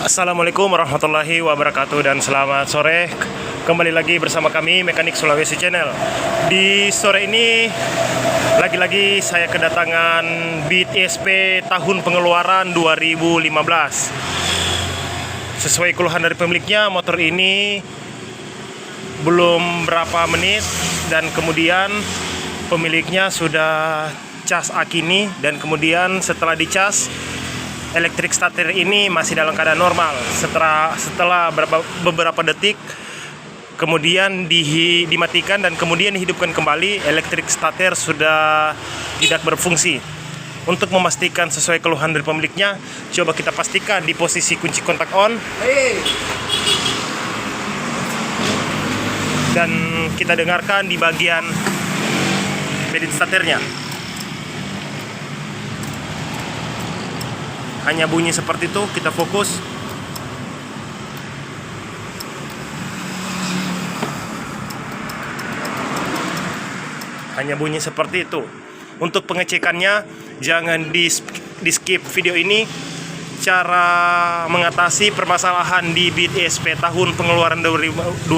Assalamualaikum warahmatullahi wabarakatuh dan selamat sore. Kembali lagi bersama kami Mekanik Sulawesi Channel. Di sore ini lagi-lagi saya kedatangan Beat ESP tahun pengeluaran 2015. Sesuai keluhan dari pemiliknya, motor ini belum berapa menit dan kemudian pemiliknya sudah cas aki ini, dan kemudian setelah dicas elektrik starter ini masih dalam keadaan normal. Setelah beberapa detik kemudian dimatikan dan kemudian dihidupkan kembali, elektrik starter sudah tidak berfungsi. Untuk memastikan sesuai keluhan dari pemiliknya, coba kita pastikan di posisi kunci kontak on dan kita dengarkan di bagian pedit starternya. Hanya bunyi seperti itu, kita fokus. Hanya bunyi seperti itu. Untuk pengecekannya, jangan di skip video ini. Cara mengatasi permasalahan di Beat ESP tahun pengeluaran 2015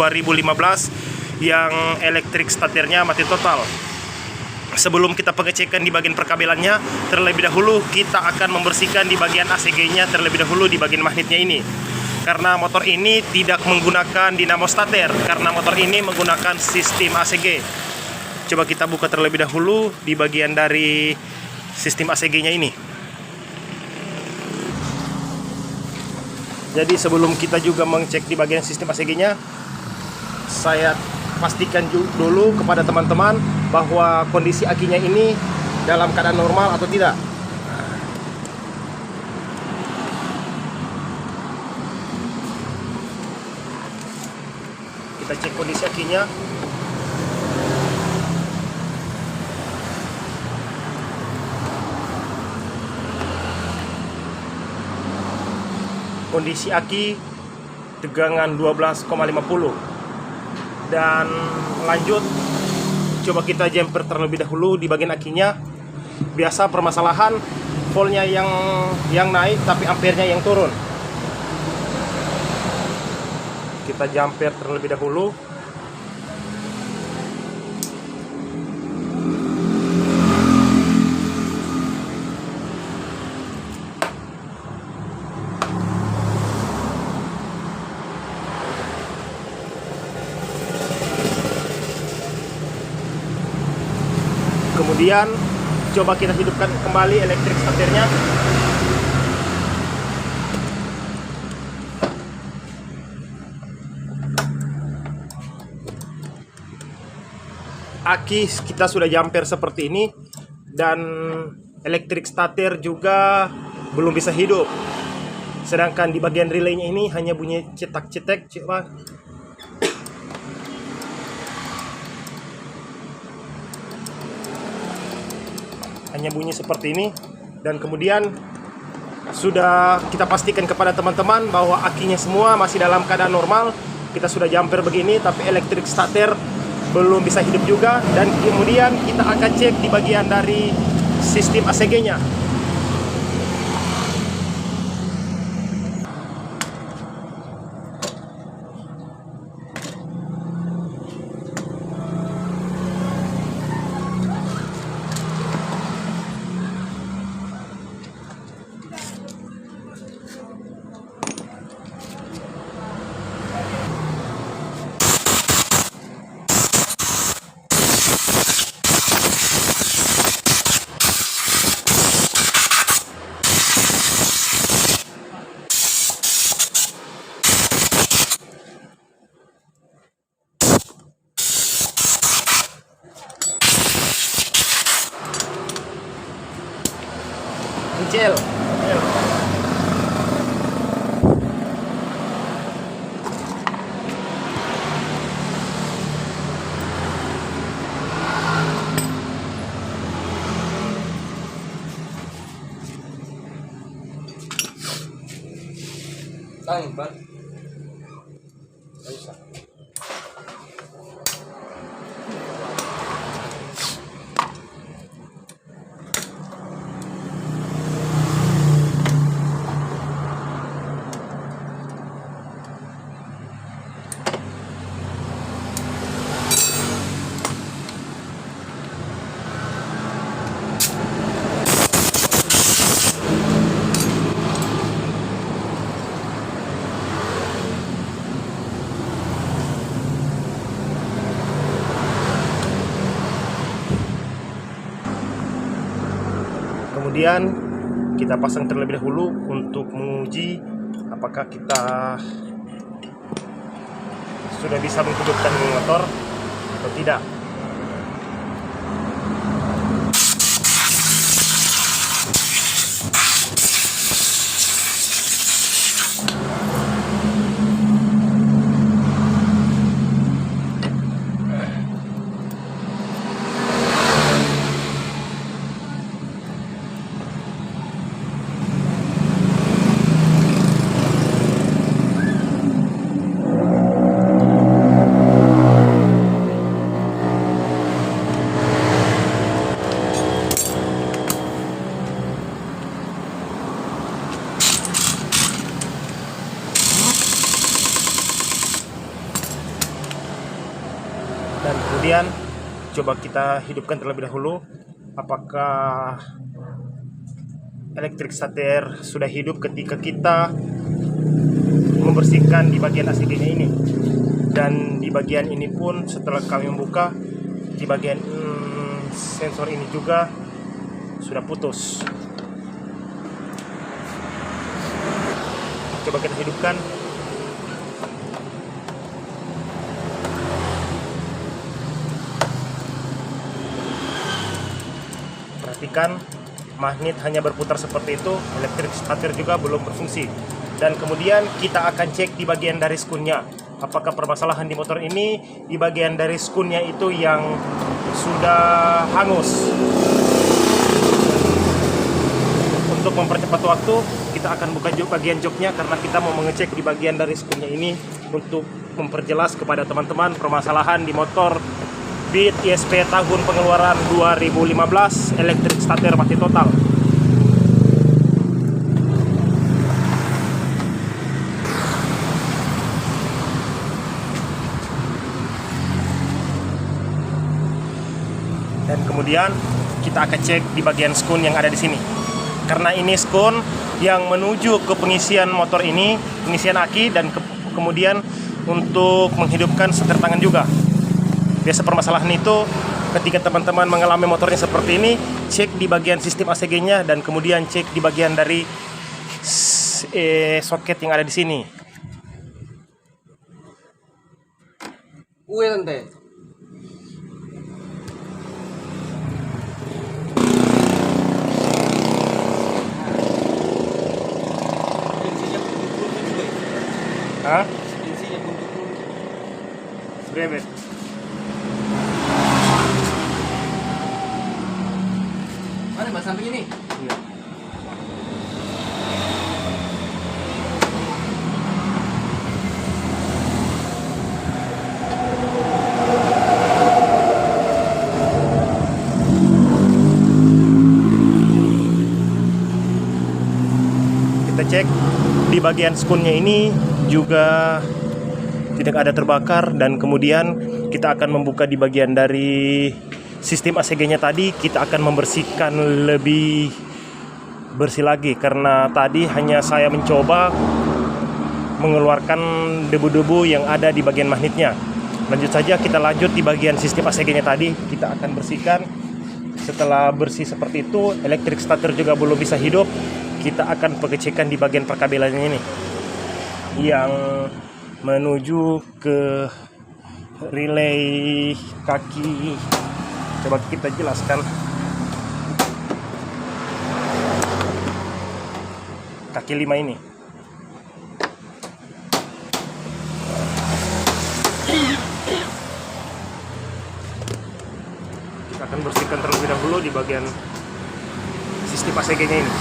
yang elektrik starternya mati total. Sebelum kita pengecekan di bagian perkabelannya, terlebih dahulu kita akan membersihkan di bagian ACG-nya terlebih dahulu, di bagian magnetnya ini. Karena motor ini tidak menggunakan dinamo starter, karena motor ini menggunakan sistem ACG. Coba kita buka terlebih dahulu di bagian dari sistem ACG-nya ini. Jadi sebelum kita juga mengecek di bagian sistem ACG-nya, saya pastikan dulu kepada teman-teman bahwa kondisi akinya ini dalam keadaan normal atau tidak. Kita cek kondisi akinya. Kondisi aki tegangan 12,50. Dan lanjut, coba kita jumper terlebih dahulu di bagian akinya. Biasa permasalahan voltnya yang naik tapi ampernya yang turun. Kita jumper terlebih dahulu. Kemudian coba kita hidupkan kembali elektrik starternya. Aki kita sudah jumper seperti ini dan elektrik starter juga belum bisa hidup. Sedangkan di bagian relaynya ini hanya bunyi cetak-cetek. Coba hanya bunyi seperti ini, dan kemudian sudah kita pastikan kepada teman-teman bahwa akinya semua masih dalam keadaan normal. Kita sudah jumper begini tapi elektrik starter belum bisa hidup juga, dan kemudian kita akan cek di bagian dari sistem ACG-nya. Kecil. Bang. kemudian kita pasang terlebih dahulu untuk menguji apakah kita sudah bisa menghidupkan motor atau tidak. Dan kemudian coba kita hidupkan terlebih dahulu apakah elektrik starter sudah hidup ketika kita membersihkan di bagian ACG-nya ini. Dan di bagian ini pun setelah kami membuka, di bagian sensor ini juga sudah putus. Coba kita hidupkan. Perhatikan, magnet hanya berputar seperti itu, elektrik starter juga belum berfungsi. Dan kemudian kita akan cek di bagian dari skunnya, apakah permasalahan di motor ini di bagian dari skunnya itu yang sudah hangus. Untuk mempercepat waktu, kita akan buka bagian joknya karena kita mau mengecek di bagian dari skunnya ini untuk memperjelas kepada teman-teman permasalahan di motor Beat ESP tahun pengeluaran 2015 elektrik starter mati total. Dan kemudian kita akan cek di bagian skun yang ada di sini. Karena ini skun yang menuju ke pengisian motor ini, pengisian aki, dan kemudian untuk menghidupkan setir tangan juga. Biasa permasalahan itu ketika teman-teman mengalami motornya seperti ini, cek di bagian sistem ACG-nya dan kemudian cek di bagian dari soket yang ada di sini. Tante. Hah? Berapa? Mana Mbak samping ini? Iya. Kita cek di bagian skunnya ini juga tidak ada terbakar, dan kemudian kita akan membuka di bagian dari sistem ACG-nya tadi. Kita akan membersihkan lebih bersih lagi karena tadi hanya saya mencoba mengeluarkan debu-debu yang ada di bagian magnetnya. Lanjut saja, kita lanjut di bagian sistem ACG-nya tadi. Kita akan bersihkan. Setelah bersih seperti itu, elektrik starter juga belum bisa hidup. Kita akan pengecekan di bagian perkabelannya ini yang menuju ke relay kaki. Coba kita jelaskan. Kaki 5 ini. Kita akan bersihkan terlebih dahulu di bagian sistem ACG-nya ini.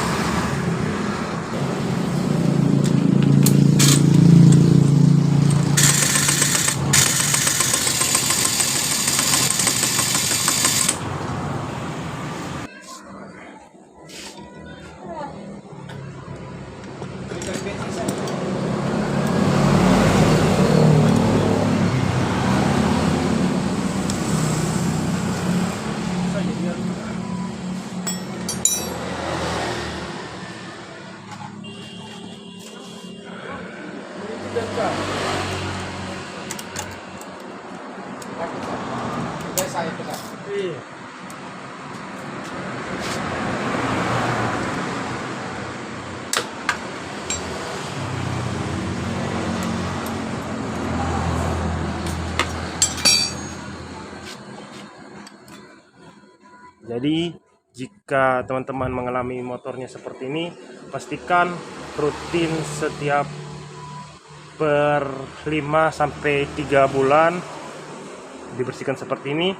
Jadi jika teman-teman mengalami motornya seperti ini, pastikan rutin setiap per 5 sampai 3 bulan dibersihkan seperti ini.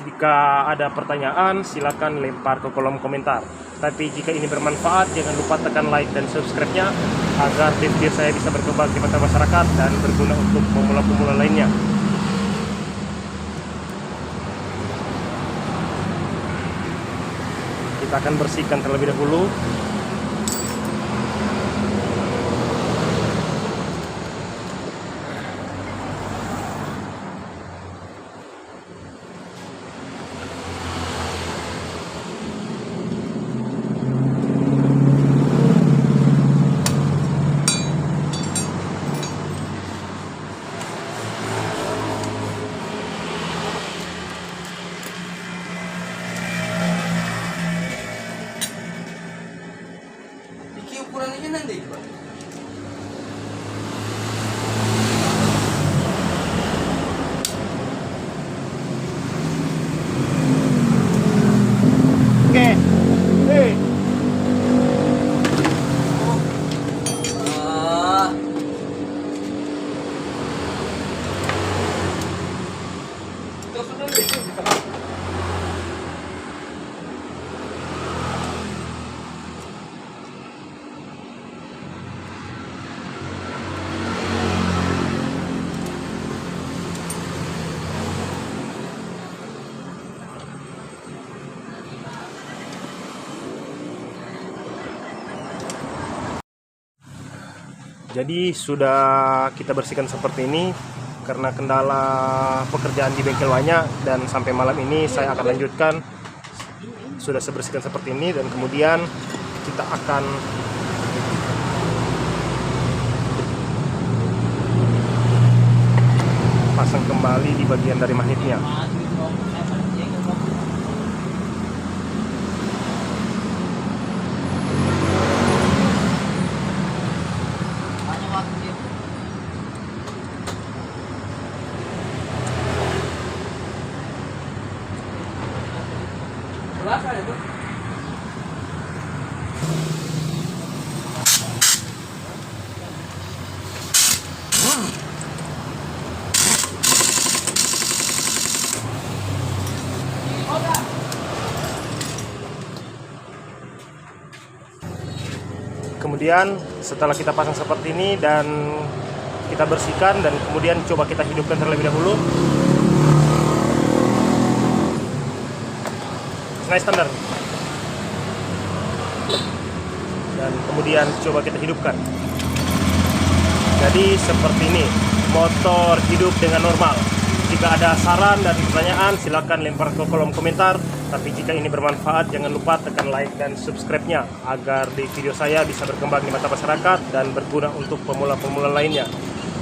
Jika ada pertanyaan silakan lempar ke kolom komentar. Tapi jika ini bermanfaat jangan lupa tekan like dan subscribe-nya agar video saya bisa berkembang di mata masyarakat dan berguna untuk pemula-pemula lainnya. Kita akan bersihkan terlebih dahulu. Iki ukurannya nanti coba. Oke. Hey. Ah. Itu sudah itu di tengah. Jadi sudah kita bersihkan seperti ini karena kendala pekerjaan di bengkel banyak, dan sampai malam ini saya akan lanjutkan. Sudah saya bersihkan seperti ini dan kemudian kita akan pasang kembali di bagian dari magnetnya. Belakang itu. Kemudian setelah kita pasang seperti ini dan kita bersihkan, dan kemudian coba kita hidupkan terlebih dahulu. Nice standar. Dan kemudian coba kita hidupkan. Jadi seperti ini motor hidup dengan normal. Jika ada saran dan pertanyaan silakan lempar ke kolom komentar. Tapi jika ini bermanfaat jangan lupa tekan like dan subscribe-nya agar di video saya bisa berkembang di mata masyarakat dan berguna untuk pemula-pemula lainnya.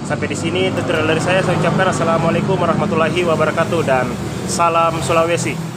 Sampai di sini tutorial dari saya ucapkan assalamualaikum warahmatullahi wabarakatuh dan salam Sulawesi.